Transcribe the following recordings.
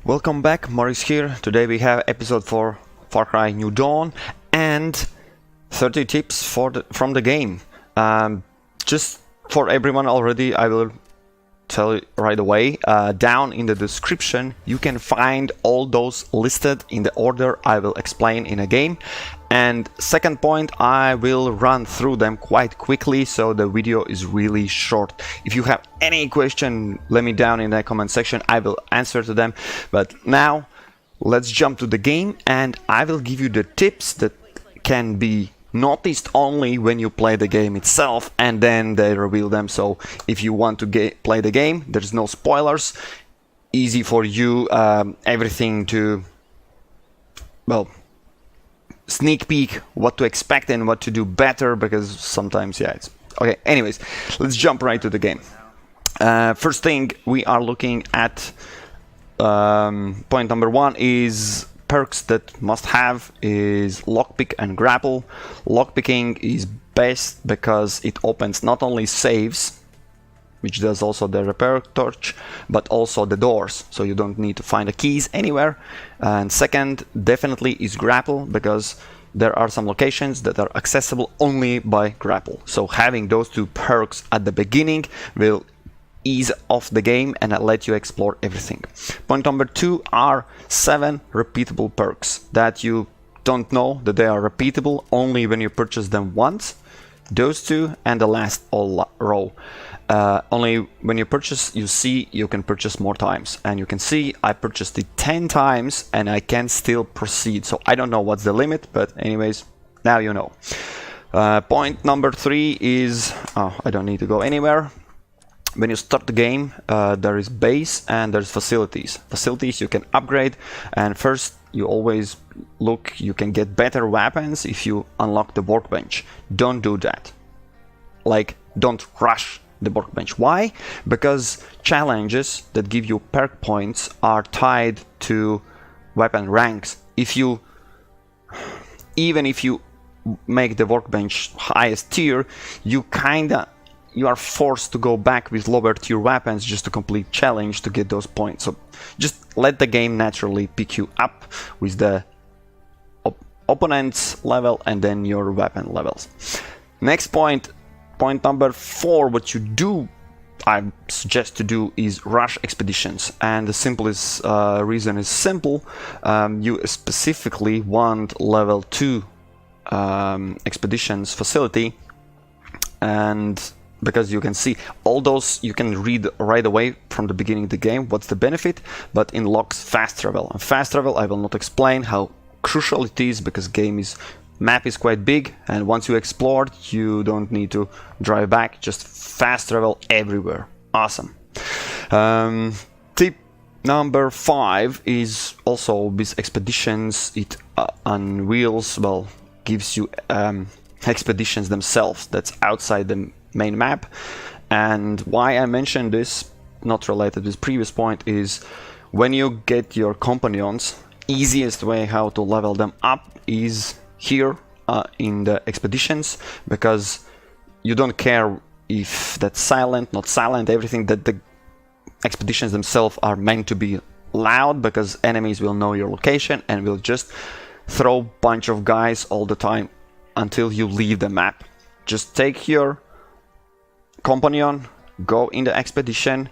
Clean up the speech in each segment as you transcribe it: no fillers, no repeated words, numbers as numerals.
Welcome back, Maurice here. Today we have episode 4 Far Cry New Dawn and 30 tips from the game. Just for everyone already, I will tell you right away. Down in the description you can find all those listed in the order I will explain in a game. And second point, I will run through them quite quickly, so the video is really short. If you have any question, let me down in the comment section, I will answer to them. But now let's jump to the game, and I will give you the tips that can be noticed only when you play the game itself, and then they reveal them. So if you want to play the game, there's no spoilers, easy for you, everything to, well, sneak peek what to expect and what to do better, because sometimes, yeah, it's okay. Anyways, let's jump right to the game. First thing we are looking at, point number 1 is perks that must have is lockpick and grapple. Lockpicking is best because it opens not only saves, which does also the repair torch, but also the doors, so you don't need to find the keys anywhere. And second, definitely is grapple, because there are some locations that are accessible only by grapple. So having those two perks at the beginning will ease off the game and let you explore everything. Point number 2 are 7 repeatable perks that you don't know that they are repeatable only when you purchase them once. Those two and the last row. Only when you purchase, you see you can purchase more times, and you can see I purchased it 10 times and I can still proceed. So I don't know what's the limit, but anyways, now you know. Point number 3 is, I don't need to go anywhere. When you start the game, there is base and there's facilities. Facilities you can upgrade, and first you always look, you can get better weapons if you unlock the workbench. Don't do that. Like, don't rush the workbench. Why? Because challenges that give you perk points are tied to weapon ranks. Even if you make the workbench highest tier, you are forced to go back with lower tier weapons just to complete challenge to get those points. So just let the game naturally pick you up with the opponent's level and then your weapon levels. Next point number 4, what you do, I suggest to do, is rush expeditions. And the simplest reason is simple. You specifically want level 2 expeditions facility, and because you can see all those, you can read right away from the beginning of the game what's the benefit, but unlocks Fastravel. And Fastravel I will not explain how crucial it is, because map is quite big, and once you explored, you don't need to drive back, just fast travel everywhere. Awesome. Tip number 5 is also with expeditions, it unveils, well, gives you expeditions themselves that's outside the main map. And why I mentioned this, not related to this previous point, is when you get your companions, easiest way how to level them up is here in the expeditions, because you don't care if that's silent, not silent, everything, that the expeditions themselves are meant to be loud, because enemies will know your location and will just throw bunch of guys all the time until you leave the map. Just take your companion, go in the expedition,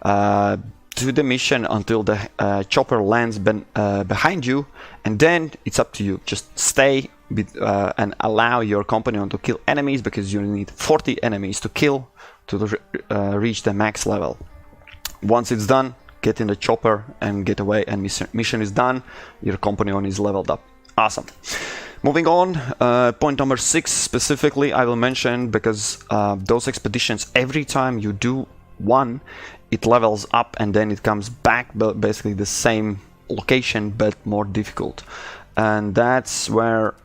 do the mission until the chopper lands behind you, and then it's up to you. Just stay and allow your companion to kill enemies, because you need 40 enemies to kill to reach the max level. Once it's done, get in the chopper and get away, and mission is done, your companion is leveled up. Awesome. Moving on, point number 6 specifically I will mention, because those expeditions, every time you do one, it levels up and then it comes back, but basically the same location but more difficult. And that's where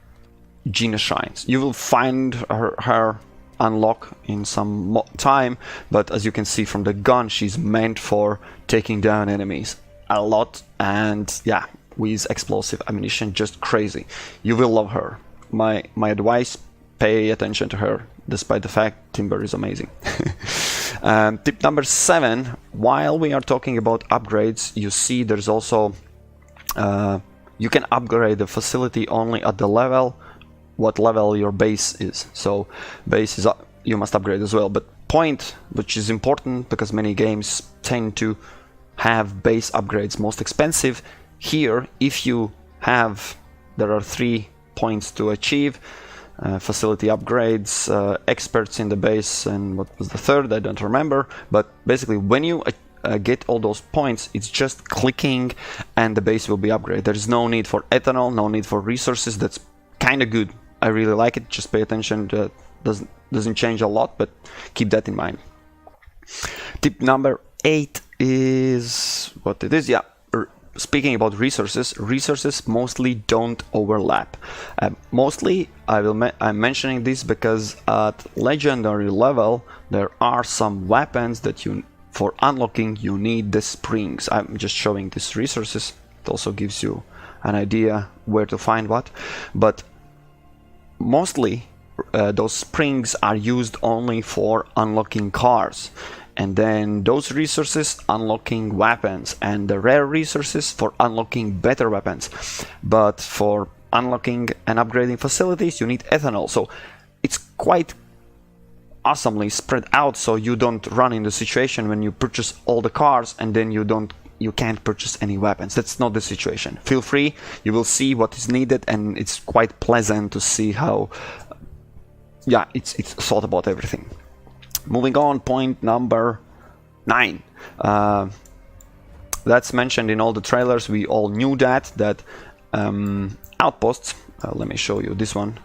Gina shines. You will find her unlock in some time, but as you can see from the gun, she's meant for taking down enemies a lot, and yeah, with explosive ammunition, just crazy. You will love her. My advice, pay attention to her, despite the fact Timber is amazing. Tip number 7, while we are talking about upgrades, you see there's also you can upgrade the facility only at the level what level your base is. So base is up, you must upgrade as well, but point, which is important because many games tend to have base upgrades most expensive. Here, if you have, there are 3 points to achieve: facility upgrades, experts in the base, and what was the third? I don't remember. But basically, when you get all those points, it's just clicking and the base will be upgraded. There's no need for ethanol, no need for resources. That's kind of good. I really like it. Just pay attention. Doesn't change a lot, but keep that in mind. Tip number 8 is what it is. Yeah, speaking about resources mostly don't overlap. Mostly, I'm mentioning this because at legendary level there are some weapons that for unlocking you need the springs. I'm just showing these resources. It also gives you an idea where to find what, but mostly those springs are used only for unlocking cars, and then those resources unlocking weapons, and the rare resources for unlocking better weapons. But for unlocking and upgrading facilities you need ethanol, so it's quite awesomely spread out, so you don't run in the situation when you purchase all the cars and then you can't purchase any weapons. That's not the situation. Feel free, you will see what is needed, and it's quite pleasant to see how it's thought about everything. Moving on, point number 9. That's mentioned in all the trailers. We all knew that outposts, let me show you this one.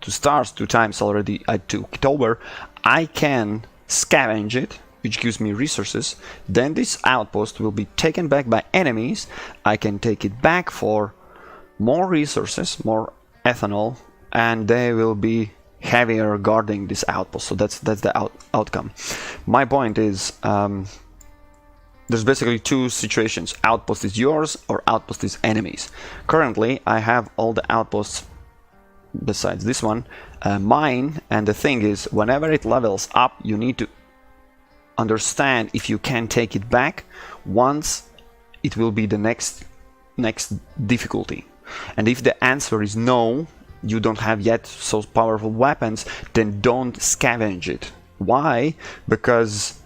2 stars 2 times already. I took it over. I can scavenge it, which gives me resources. Then this outpost will be taken back by enemies. I can take it back for more resources, more ethanol, and they will be heavier guarding this outpost. So that's the outcome. My point is, there's basically 2 situations: outpost is yours or outpost is enemies. Currently I have all the outposts besides this one mine, and the thing is, whenever it levels up you need to understand if you can take it back. Once it will be the next difficulty, and if the answer is no, you don't have yet so powerful weapons, then don't scavenge it. Why? Because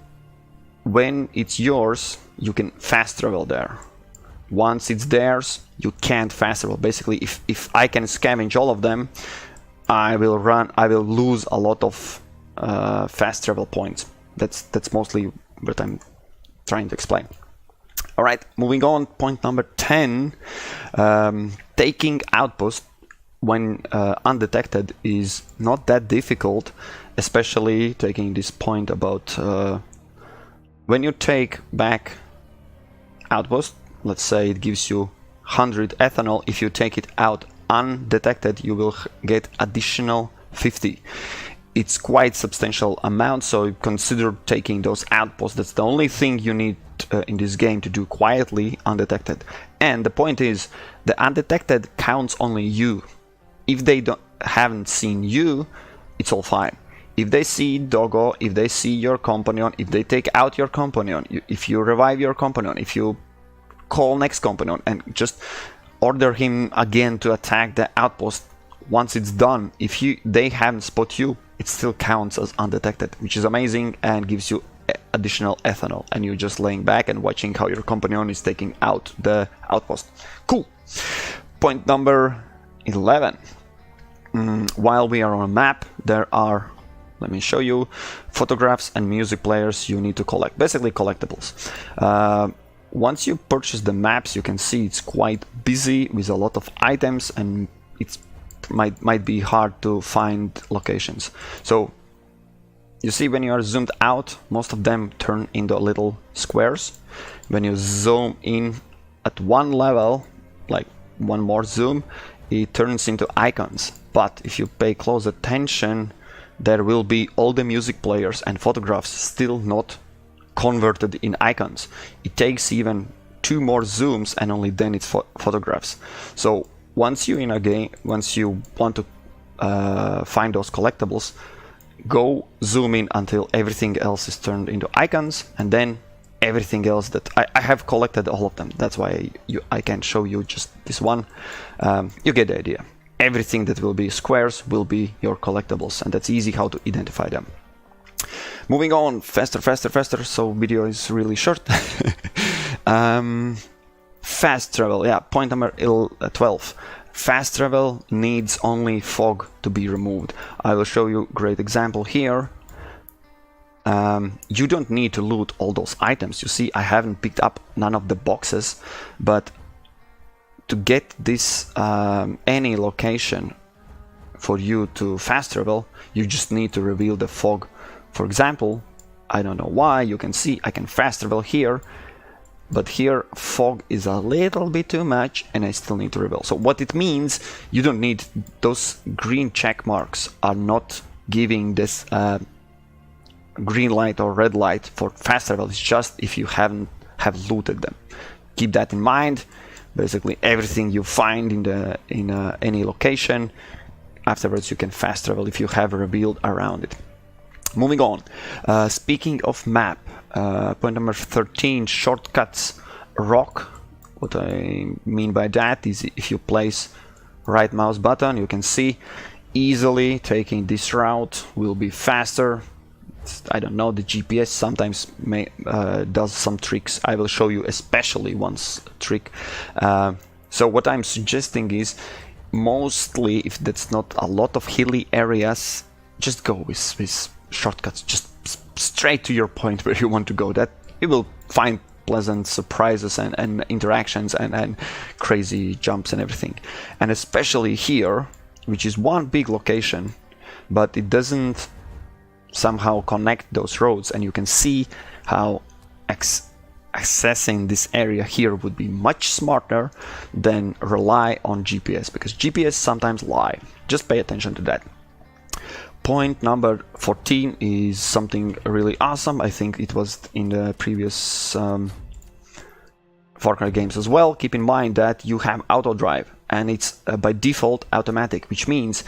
when it's yours you can fast travel there. Once it's theirs you can't fast travel. Basically, if I can scavenge all of them, I will lose a lot of fast travel points. That's mostly what I'm trying to explain. All right, moving on, point number 10. Taking outpost when undetected is not that difficult, especially taking this point about when you take back outpost. Let's say it gives you 100 ethanol. If you take it out undetected you will get additional 50. It's quite substantial amount, so consider taking those outposts. That's the only thing you need in this game to do quietly, undetected. And the point is, the undetected counts only you. If they haven't seen you, it's all fine. If they see Dogo, if they see your companion, if they take out your companion, if you revive your companion, if you call next companion and just order him again to attack the outpost, once it's done, if they haven't spot you, it still counts as undetected, which is amazing and gives you additional ethanol, and you're just laying back and watching how your companion is taking out the outpost. Cool. Point number 11. While we are on a map, there are, let me show you, photographs and music players you need to collect, basically collectibles. Once you purchase the maps, you can see it's quite busy with a lot of items, and it's might be hard to find locations. So you see, when you are zoomed out, most of them turn into little squares. When you zoom in at one level, like one more zoom, it turns into icons. But if you pay close attention, there will be all the music players and photographs still not converted in icons. It takes even 2 more zooms and only then it's photographs. So once you in a game, once you want to find those collectibles, go zoom in until everything else is turned into icons, and then everything else that I have collected all of them. That's why I can show you just this one. You get the idea. Everything that will be squares will be your collectibles, and that's easy how to identify them. Moving on, faster, so video is really short. Fastravel, yeah, point number 12. Fastravel needs only fog to be removed. I will show you a great example here. You don't need to loot all those items. You see, I haven't picked up none of the boxes, but to get this any location for you to Fastravel, you just need to reveal the fog. For example, I don't know why, you can see I can Fastravel here, but here fog is a little bit too much and I still need to reveal. So what it means, you don't need those green check marks are not giving this green light or red light for Fastravel. It's just if you have looted them. Keep that in mind. Basically everything you find in any location, afterwards you can Fastravel if you have revealed around it. Moving on, speaking of map, point number 13, shortcuts rock. What I mean by that is if you place right mouse button, you can see easily taking this route will be faster. I don't know, the GPS sometimes does some tricks. I will show you especially one trick. So what I'm suggesting is, mostly if that's not a lot of hilly areas, just go with shortcuts, just straight to your point where you want to go. That you will find pleasant surprises and interactions and crazy jumps and everything. And especially here, which is one big location, but it doesn't somehow connect those roads, and you can see how accessing this area here would be much smarter than rely on GPS, because GPS sometimes lie. Just pay attention to that. Point number 14 is something really awesome. I think it was in the previous Far Cry games as well. Keep in mind that you have auto drive, and it's by default automatic, which means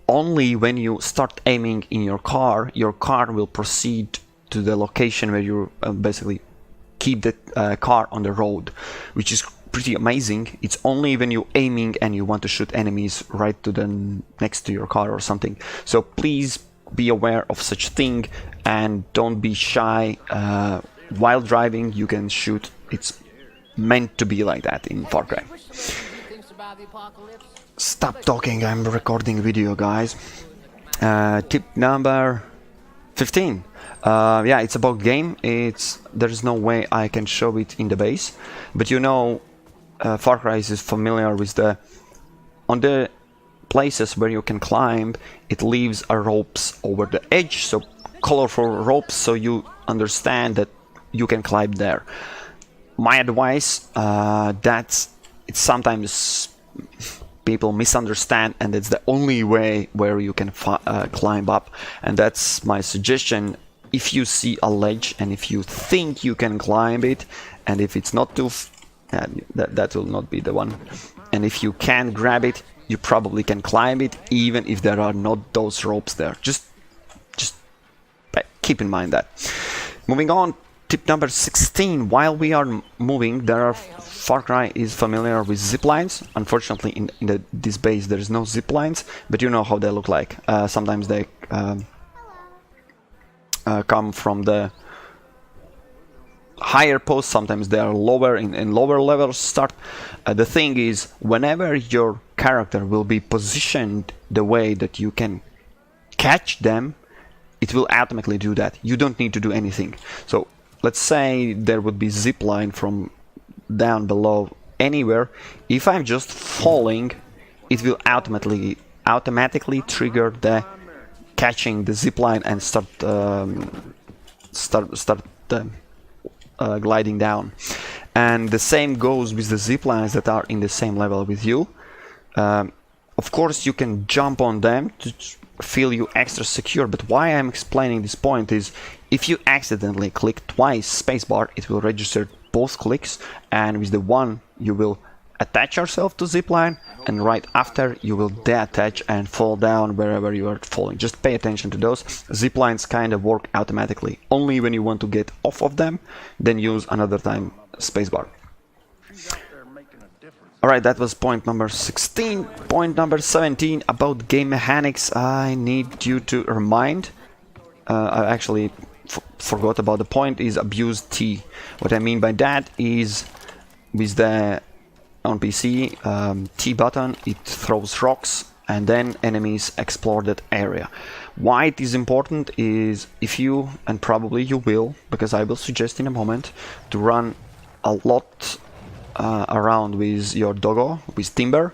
only when you start aiming in your car will proceed to the location where you basically keep the car on the road, which is pretty amazing. It's only when you're aiming and you want to shoot enemies right to the next to your car or something. So please be aware of such thing and don't be shy. While driving you can shoot. It's meant to be like that in Far Cry. Stop talking, I'm recording video, guys. Tip number 15. Yeah, it's about game. There's no way I can show it in the base, but you know, Far Cry is familiar with on the places where you can climb, it leaves ropes over the edge, so colorful ropes, so you understand that you can climb there. My advice, it's sometimes people misunderstand, and it's the only way where you can climb up, and that's my suggestion. If you see a ledge and if you think you can climb it, and if it's not too that will not be the one, and if you can grab it, you probably can climb it even if there are not those ropes there. Just keep in mind that. Moving on, tip number 16. While we are moving, Far Cry is familiar with ziplines. Unfortunately, in this base there is no ziplines, but you know how they look like. Sometimes they come from the higher posts, sometimes they are lower in lower levels start. The thing is, whenever your character will be positioned the way that you can catch them, it will automatically do that. You don't need to do anything. So let's say there would be zip line from down below anywhere. If I'm just falling, it will automatically trigger the catching the zip line and start gliding down. And the same goes with the zip lines that are in the same level with you. Of course you can jump on them to feel you extra secure, but why I'm explaining this point is, if you accidentally click twice spacebar, it will register both clicks, and with the one you will attach yourself to zipline, and right after you will detach and fall down wherever you are falling. Just pay attention to those. Ziplines kind of work automatically. Only when you want to get off of them, then use another time spacebar. Alright, that was point number 16. Point number 17 about game mechanics. I need you to remind. I actually forgot about the point, is abuse T. What I mean by that is with the on PC T button, it throws rocks and then enemies explore that area. Why it is important is if you, and probably you will, because I will suggest in a moment, to run a lot around with your Dogo, with timber,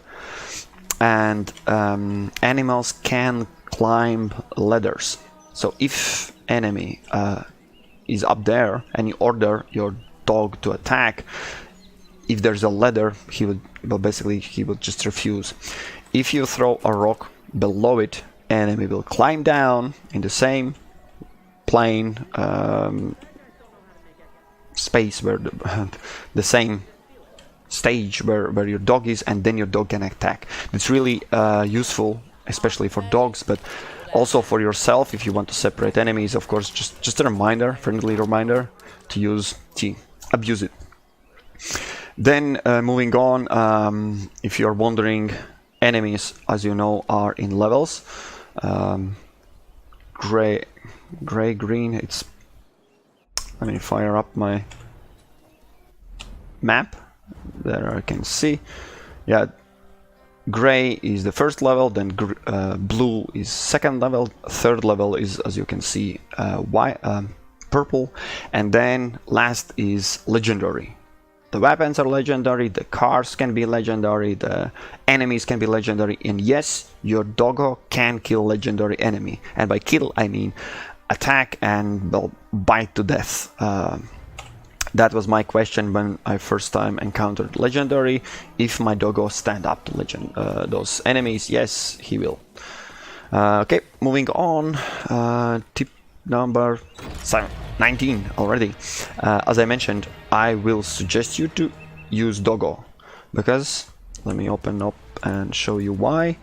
and animals can climb ladders. So if enemy is up there and you order your dog to attack, if there's a ladder, he would just refuse. If you throw a rock below it, enemy will climb down in the same plane space where the same stage where your dog is, and then your dog can attack. It's really useful, especially for dogs, but also for yourself if you want to separate enemies. Of course, just a reminder, friendly reminder to use T. Abuse it. Then moving on, if you're wondering, enemies, as you know, are in levels. Gray, green. It's. Let me fire up my map. There I can see. Yeah, gray is the first level. Then blue is second level. Third level is, as you can see, white, purple, and then last is legendary. The weapons are legendary, the cars can be legendary, the enemies can be legendary, and yes, your Dogo can kill legendary enemy. And by kill, I mean attack and, well, bite to death. That was my question when I first time encountered legendary. If my Dogo stand up to those enemies, yes, he will. Okay, moving on. Tip number 19 already. As I mentioned, I will suggest you to use Dogo, because let me open up and show you why.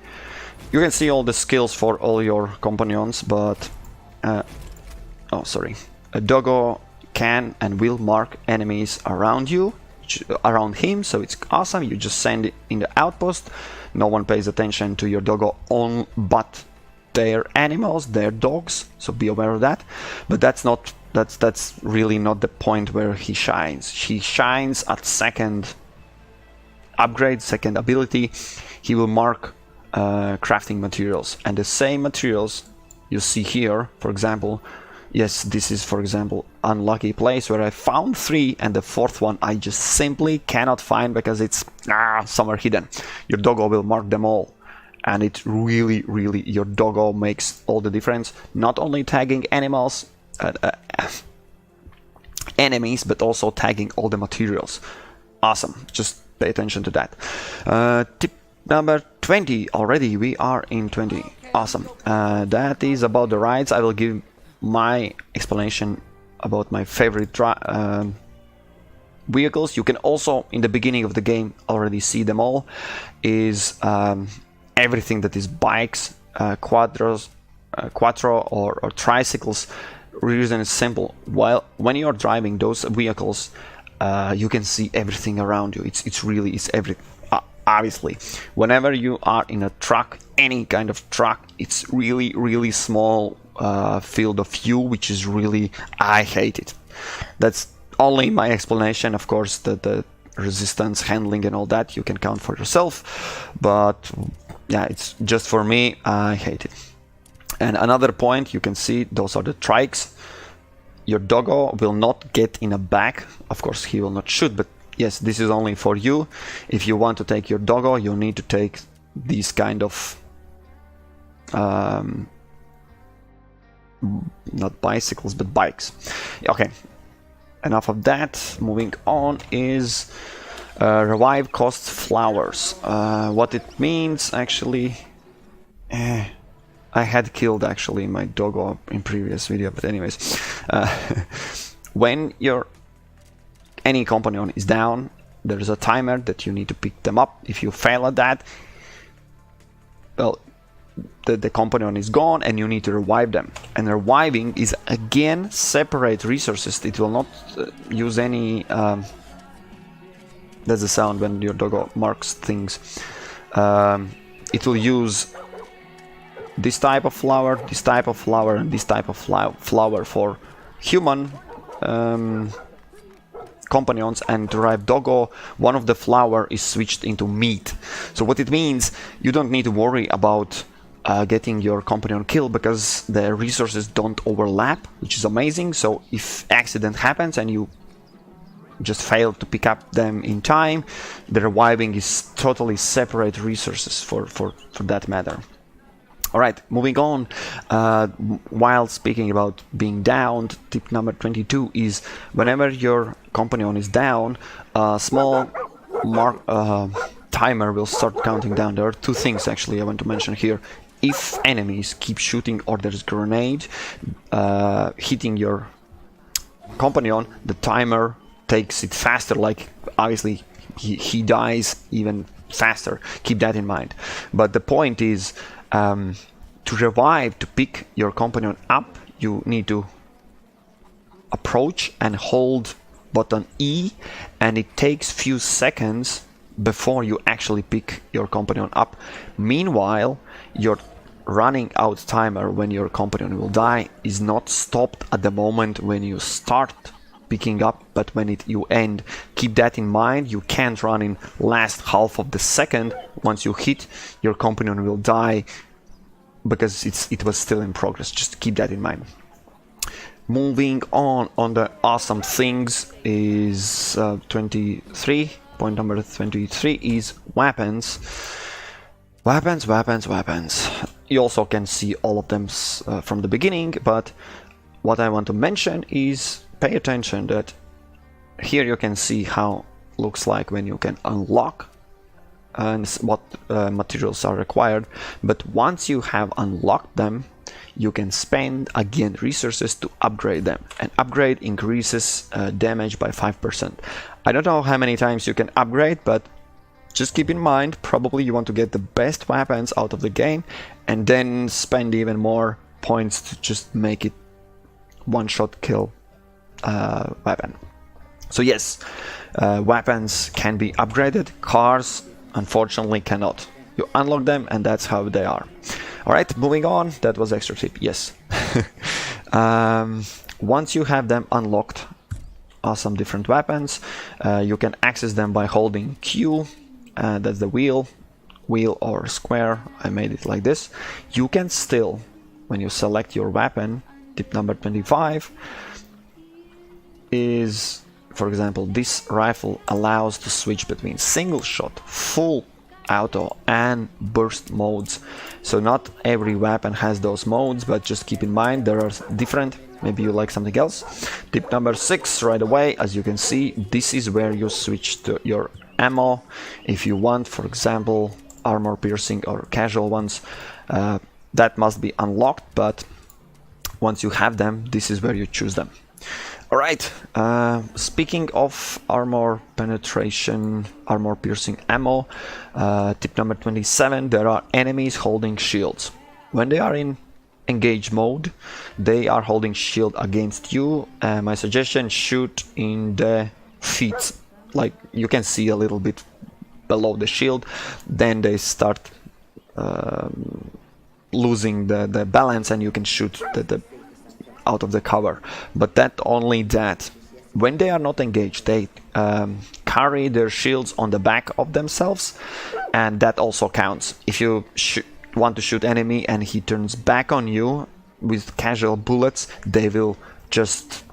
You can see all the skills for all your companions, but oh, sorry, a Dogo can and will mark enemies around you, around him, so it's awesome. You just send it in the outpost. No one pays attention to your Dogo on but their animals, their dogs, so be aware of that. But that's really not the point where he shines. He shines at second upgrade, second ability. He will mark crafting materials, and the same materials you see here, for example. Yes, this is, for example, unlucky place where I found 3, and the 4th one I just simply cannot find because it's somewhere hidden. Your Dogo will mark them all. And it really, your Dogo makes all the difference. Not only tagging animals, enemies, but also tagging all the materials. Awesome. Just pay attention to that. Tip number 20 already. We are in 20. Awesome. That is about the rides. I will give my explanation about my favorite vehicles. You can also, in the beginning of the game, already see them all. Is everything that is bikes, quadros, quattro or tricycles. Reason is simple. While when you are driving those vehicles, you can see everything around you. It's everything. Obviously, whenever you are in a truck, any kind of truck, it's really small field of view, which is really, I hate it. That's only my explanation. Of course, the resistance, handling, and all that you can count for yourself. But yeah, it's just for me. I hate it. And another point, you can see those are the Trikes. Your Dogo will not get in a bag. Of course, he will not shoot, but yes, this is only for you. If you want to take your Dogo, you need to take these kind of not bicycles, but bikes. Okay, enough of that. Moving on is revive costs flowers. What it means, actually, I had killed actually my Dogo in previous video, but anyways, when your any companion is down, there's a timer that you need to pick them up. If you fail at that, well, the companion is gone and you need to revive them. And reviving is again separate resources. It will not use any that's the sound when your doggo marks things. It will use this type of flower, this type of flower, and this type of flower for human companions, and to revive doggo, one of the flower is switched into meat. So what it means, you don't need to worry about getting your companion killed, because the resources don't overlap, which is amazing. So if accident happens and you just fail to pick up them in time, the reviving is totally separate resources for that matter. Alright, moving on. While speaking about being downed, tip number 22 is whenever your companion is down, a small timer will start counting down. There are two things actually I want to mention here. If enemies keep shooting or there's grenade hitting your companion, the timer takes it faster, like obviously he dies even faster. Keep that in mind. But the point is, to revive, to pick your companion up, you need to approach and hold button E, and it takes few seconds before you actually pick your companion up. Meanwhile, your running out timer when your companion will die is not stopped at the moment when you start picking up, but when you end. Keep that in mind. You can't run in last half of the second. Once you hit, your companion will die because it was still in progress. Just keep that in mind. Moving on the awesome things is 23. Point number 23 is weapons. Weapons. You also can see all of them from the beginning, but what I want to mention is pay attention that here you can see how it looks like when you can unlock and what materials are required. But once you have unlocked them, you can spend again resources to upgrade them, and upgrade increases damage by 5%. I don't know how many times you can upgrade, but just keep in mind, probably you want to get the best weapons out of the game and then spend even more points to just make it one-shot kill weapon. So yes, weapons can be upgraded. Cars unfortunately cannot. You unlock them and that's how they are. Alright, moving on. That was extra tip, yes. Once you have them unlocked, awesome different weapons, you can access them by holding Q, that's the wheel or square. I made it like this. You can still, when you select your weapon, tip number 25 is, for example, this rifle allows to switch between single shot, full auto and burst modes. So not every weapon has those modes, but just keep in mind there are different. Maybe you like something else. Tip number 6 right away, as you can see, this is where you switch to your ammo. If you want, for example, armor piercing or casual ones, that must be unlocked, but once you have them, this is where you choose them. Alright, speaking of armor penetration, armor piercing ammo, tip number 27, there are enemies holding shields. When they are in engage mode, they are holding shield against you. My suggestion, shoot in the feet, like you can see a little bit below the shield, then they start losing the balance and you can shoot the out of the cover. But only that. When they are not engaged, they carry their shields on the back of themselves, and that also counts. If you want to shoot enemy and he turns back on you with casual bullets, they will just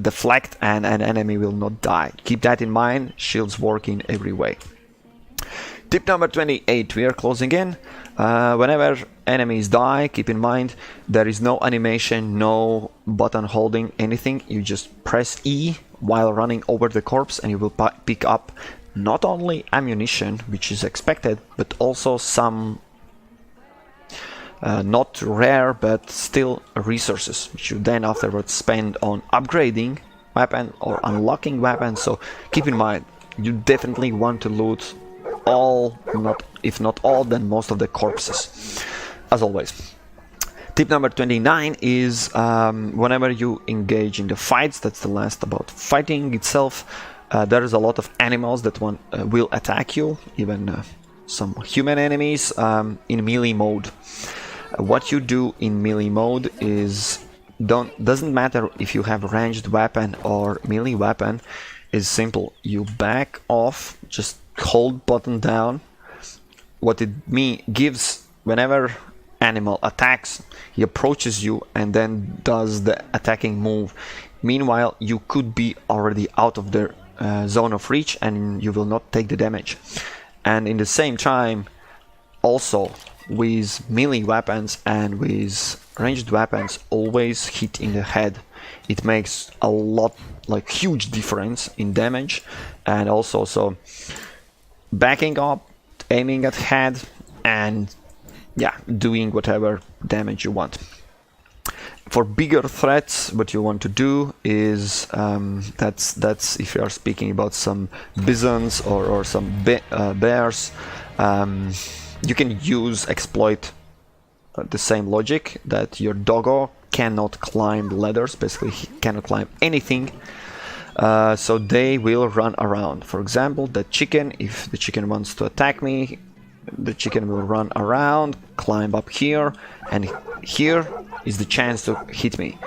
deflect and an enemy will not die. Keep that in mind. Shields work in every way. Tip number 28, we are closing in. Whenever enemies die, keep in mind there is no animation, no button holding anything. You just press E while running over the corpse and you will pick up not only ammunition, which is expected, but also some not rare but still resources, which you then afterwards spend on upgrading weapon or unlocking weapons. So keep in mind, you definitely want to loot all, if not all, then most of the corpses, as always. Tip number 29 is whenever you engage in the fights, that's the last about fighting itself, there is a lot of animals that will attack you, even some human enemies in melee mode. What you do in melee mode is doesn't matter if you have ranged weapon or melee weapon. Is simple. You back off, just hold button down. What it gives whenever animal attacks, he approaches you and then does the attacking move. Meanwhile, you could be already out of the zone of reach and you will not take the damage. And in the same time, also with melee weapons and with ranged weapons, always hit in the head. It makes a lot, like huge difference in damage. And also, so backing up, aiming at head, and yeah, doing whatever damage you want. For bigger threats, what you want to do is that's if you are speaking about some bisons or some bears, you can exploit the same logic that your Dogo cannot climb ladders. Basically, he cannot climb anything. So they will run around. For example, the chicken, if the chicken wants to attack me, the chicken will run around, climb up here, and here is the chance to hit me.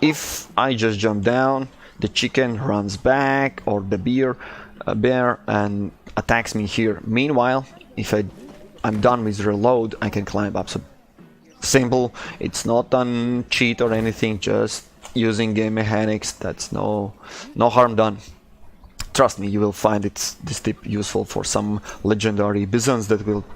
If I just jump down, the chicken runs back, or the bear and attacks me here. Meanwhile, if I'm done with reload, I can climb up. So simple, it's not on cheat or anything, just using game mechanics. That's no harm done. Trust me, you will find this tip useful for some legendary bisons that will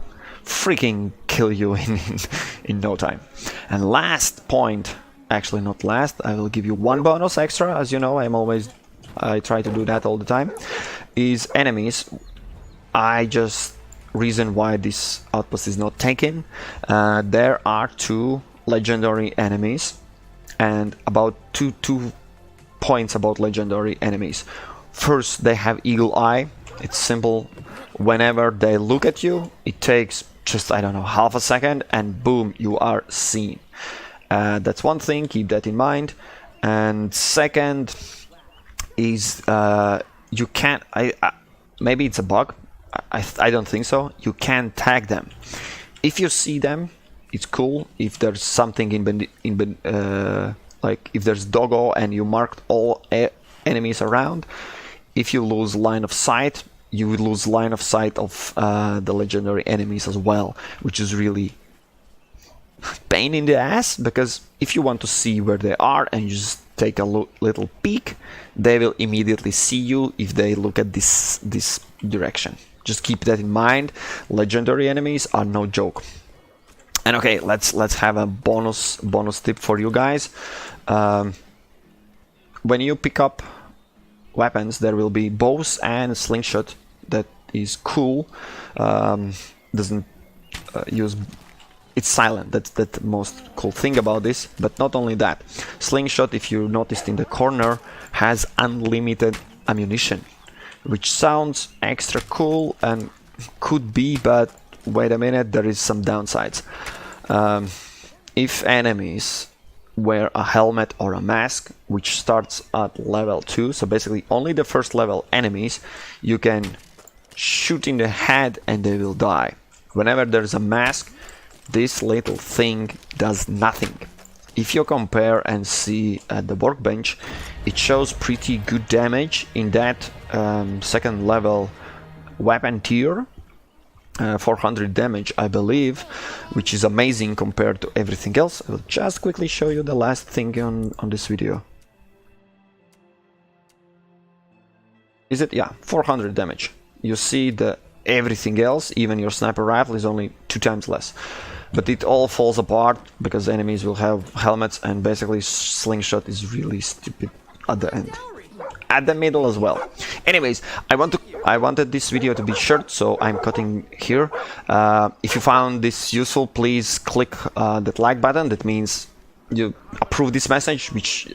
freaking kill you in no time. And last point, actually not last, I will give you one bonus extra. As you know, I try to do that all the time, is enemies. Reason why this outpost is not taken, there are 2 legendary enemies, and about two points about legendary enemies. First, they have eagle eye. It's simple. Whenever they look at you, it takes just, I don't know, half a second, and boom, you are seen. That's one thing, keep that in mind. And second is you can't, maybe it's a bug, I don't think so, you can tag them. If you see them, it's cool. If there's something like if there's Dogo and you marked all enemies around, if you lose line of sight, you will lose line of sight of the legendary enemies as well, which is really pain in the ass, because if you want to see where they are and you just take a little peek, they will immediately see you if they look at this direction. Just keep that in mind. Legendary enemies are no joke. And okay, let's have a bonus tip for you guys. When you pick up weapons, there will be bows and slingshot. That is cool. Doesn't use. It's silent. That's the most cool thing about this. But not only that, slingshot, if you noticed in the corner, has unlimited ammunition, which sounds extra cool and could be, but wait a minute, there is some downsides. If enemies wear a helmet or a mask, which starts at level 2, so basically only the first level enemies, you can shoot in the head and they will die. Whenever there's a mask, this little thing does nothing. If you compare and see at the Workbench, it shows pretty good damage in that second level weapon tier, 400 damage I believe, which is amazing compared to everything else. I will just quickly show you the last thing on this video. Is it? Yeah, 400 damage. You see everything else, even your sniper rifle, is only 2 times less. But it all falls apart because enemies will have helmets, and basically slingshot is really stupid at the end. At the middle as well. Anyways, I wanted this video to be short, so I'm cutting here. If you found this useful, please click that like button. That means you approve this message, which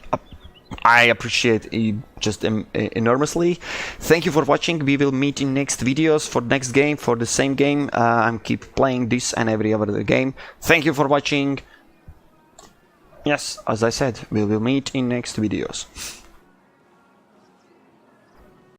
I appreciate it just enormously. Thank you for watching. We will meet in next videos for next game, for the same game. I'm keep playing this and every other game. Thank you for watching. Yes, as I said, we will meet in next videos.